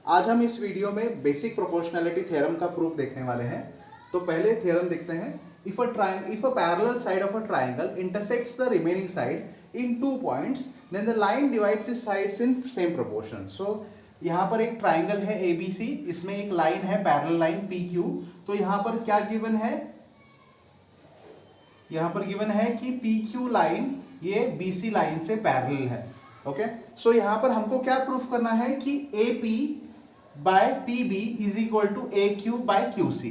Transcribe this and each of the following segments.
आज हम इस वीडियो में बेसिक प्रोपोर्शनैलिटी थ्योरम का प्रूफ देखने वाले हैं। तो पहले थ्योरम देखते हैं। If a parallel side of a triangle intersects the remaining side in 2 points then the line divides its sides in same proportion. So यहाँ पर एक ट्राइंगल है ABC, इसमें एक लाइन है पैरेलल लाइन PQ। तो यहाँ पर क्या गिवन है, यहाँ पर गिवन है कि PQ लाइन ये BC लाइन से पैरेलल है। ओके, सो यहाँ पर हमको क्या प्रूफ करना है कि AP by PB is equal to AQ by QC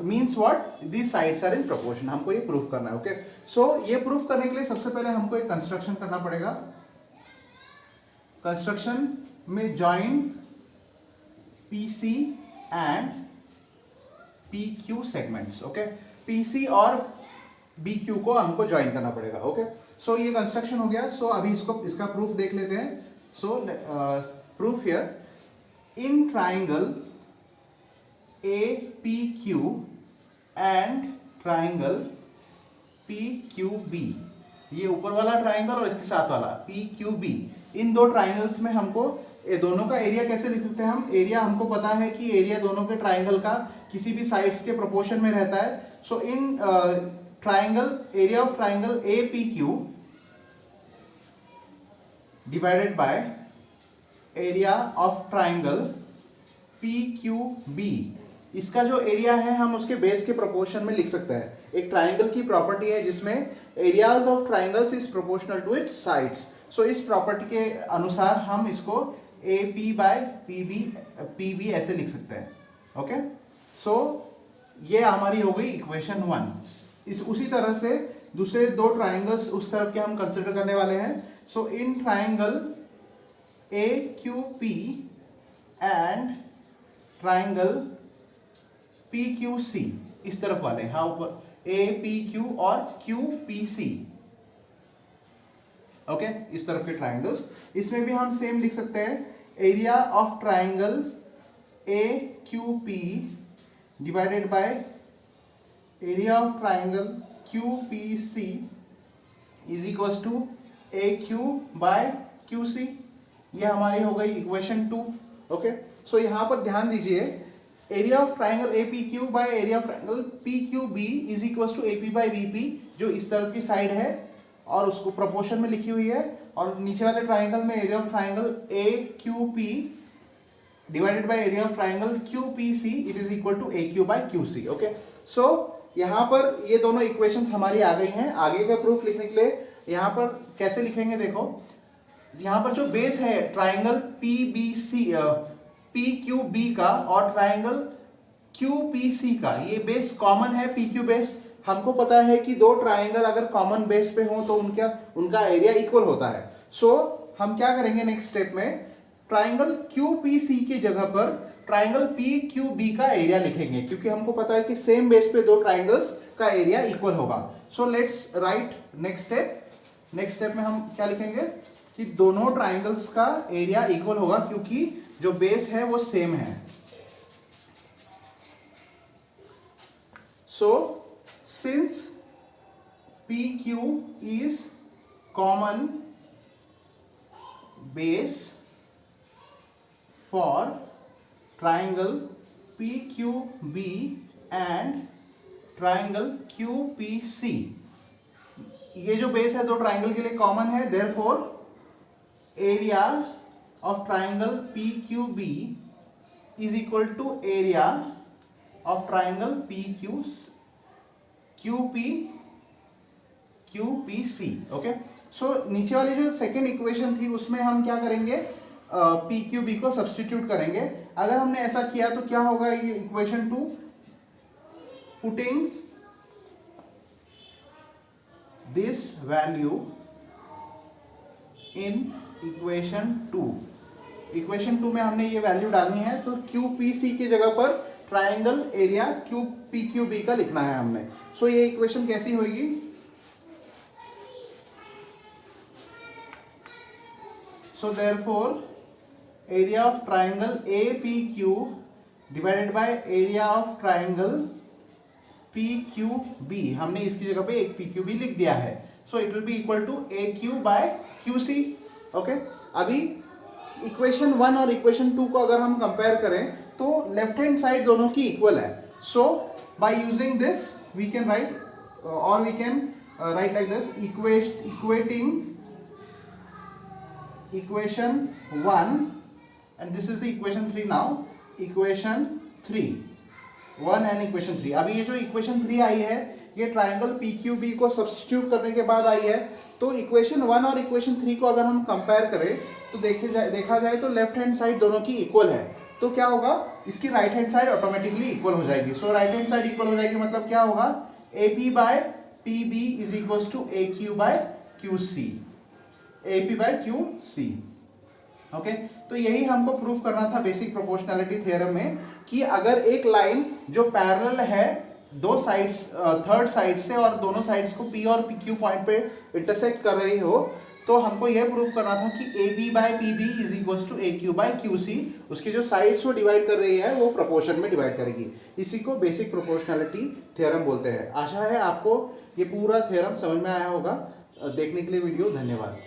means what, these sides are in proportion। हमको ये प्रूफ करना है। ओके, सो ये प्रूफ करने के लिए सबसे पहले हमको एक कंस्ट्रक्शन करना पड़ेगा। कंस्ट्रक्शन में join PC and PQ segments. Okay, PC और BQ को हमको ज्वाइन करना पड़ेगा। ओके, सो ये कंस्ट्रक्शन हो गया। सो अभी इसका प्रूफ देख लेते हैं। सो proof here, in triangle APQ and triangle PQB, ये ऊपर वाला ट्राइंगल और इसके साथ वाला PQB, इन दो ट्राइंगल्स में हमको ये दोनों का एरिया कैसे लिख सकते हैं हम। एरिया हमको पता है कि एरिया दोनों के ट्राइंगल का किसी भी साइड्स के प्रोपोर्शन में रहता है। So in triangle, area of triangle APQ divided by area of triangle PQB, इसका जो एरिया है हम उसके बेस के प्रोपोर्शन में लिख सकते हैं। एक ट्राइंगल की प्रॉपर्टी है जिसमें areas of triangles is proportional to its sides. So इस प्रॉपर्टी के अनुसार हम इसको AP बाय PB ऐसे लिख सकते हैं। ओके, सो ये हमारी हो गई इक्वेशन 1। उसी तरह से दूसरे दो ट्राइंगल्स उस तरफ के हम कंसिडर करने वाले हैं। So in triangle AQP and triangle PQC, इस तरफ वाले, हाँ ऊपर APQ और QPC। ओके, इस तरफ के ट्राइंगल्स, इसमें भी हम सेम लिख सकते हैं। Area of triangle AQP divided by area of triangle QPC is equal to AQ by QC। ये हमारी हो गई इक्वेशन 2। ओके, सो यहां पर ध्यान दीजिए, area of triangle APQ by area of triangle PQB is equal to AP by BP, जो इस तरफ की साइड है और उसको प्रोपोर्शन में लिखी हुई है। और नीचे वाले ट्राइंगल में area of triangle AQP divided by area of triangle QPC it is equal to AQ by QC। Okay, so यहाँ पर ये दोनों इक्वेशंस हमारी आ गई हैं। आगे का प्रूफ लिखने के लिए यहाँ पर कैसे लिखेंगे, देखो यहाँ पर जो बेस है ट्राइंगल PQB का और ट्राइंगल QPC का, ये बेस कॉमन है PQ बेस। हमको पता है कि दो ट्राइंगल अगर कॉमन बेस पे हो तो उनका एरिया इक्वल होता है। सो हम क्या करेंगे नेक्स्ट स्टेप में, ट्राइंगल QPC की जगह पर ट्राइंगल PQB का एरिया लिखेंगे, क्योंकि हमको पता है कि सेम बेस पे दो ट्राइंगल्स का एरिया इक्वल होगा। So let's write next step. Next step में हम क्या लिखेंगे कि दोनों ट्राइंगल्स का एरिया इक्वल होगा, क्योंकि जो बेस है वो सेम है। So since PQ is common base for triangle PQB and triangle QPC, ये जो बेस है दो ट्राइंगल के लिए कॉमन है, therefore area of triangle PQB is equal to area of triangle QPC। Okay, so नीचे वाली जो सेकेंड इक्वेशन थी उसमें हम क्या करेंगे, PQB को सब्स्टिट्यूट करेंगे। अगर हमने ऐसा किया तो क्या होगा, ये equation 2, putting this value in equation 2। Equation 2 में हमने ये वैल्यू डालनी है, तो QPC की जगह पर ट्राइंगल एरिया PQB का लिखना है हमने। सो ये इक्वेशन कैसी होगी, so therefore area of triangle APQ divided by area of triangle PQB, हमने इसकी जगह पे एक PQB लिख दिया है। So it will be equal to AQ by QC। Okay, अभी इक्वेशन 1 और इक्वेशन 2 को अगर हम कंपेयर करें तो लेफ्ट हैंड साइड दोनों की इक्वल है. So by using this we can write और we can write like this equating equation 1 and this is the equation 3 now. equation 3 1 and equation 3. अभी ये जो equation 3 आई है ये ट्राइंगल PQB को सब्स्टिट्यूट करने के बाद आई है. तो इक्वेशन 1 और इक्वेशन 3 को अगर हम कंपेयर करें तो देखा जाए तो लेफ्ट हैंड साइड दोनों की इक्वल है. तो क्या होगा, इसकी right hand side automatically equal हो जाएगी. So right hand side equal हो जाएगी मतलब क्या होगा, AP by PB is equal to AQ by QC. AP by QC. Okay, तो यही हमको प्रूफ करना था बेसिक प्रोपोर्शनैलिटी थ्योरम में कि अगर एक लाइन जो पैरेलल है दो साइड्स थर्ड साइड से और दोनों साइड्स को P और PQ पॉइंट पे इंटरसेक्ट कर रही हो तो हमको यह प्रूफ करना था कि AB by PB is equal to AQ by QC. उसकी जो साइड्स वो डिवाइड कर रही है वो प्रोपोर्शन में डिवाइड करेगी. इसी को बेसिक प्रोपोर्शनैलिटी थ्योरम बोलते हैं. आशा है आपको ये पूरा थ्योरम समझ में आया होगा. देखने के लिए वीडियो धन्यवाद.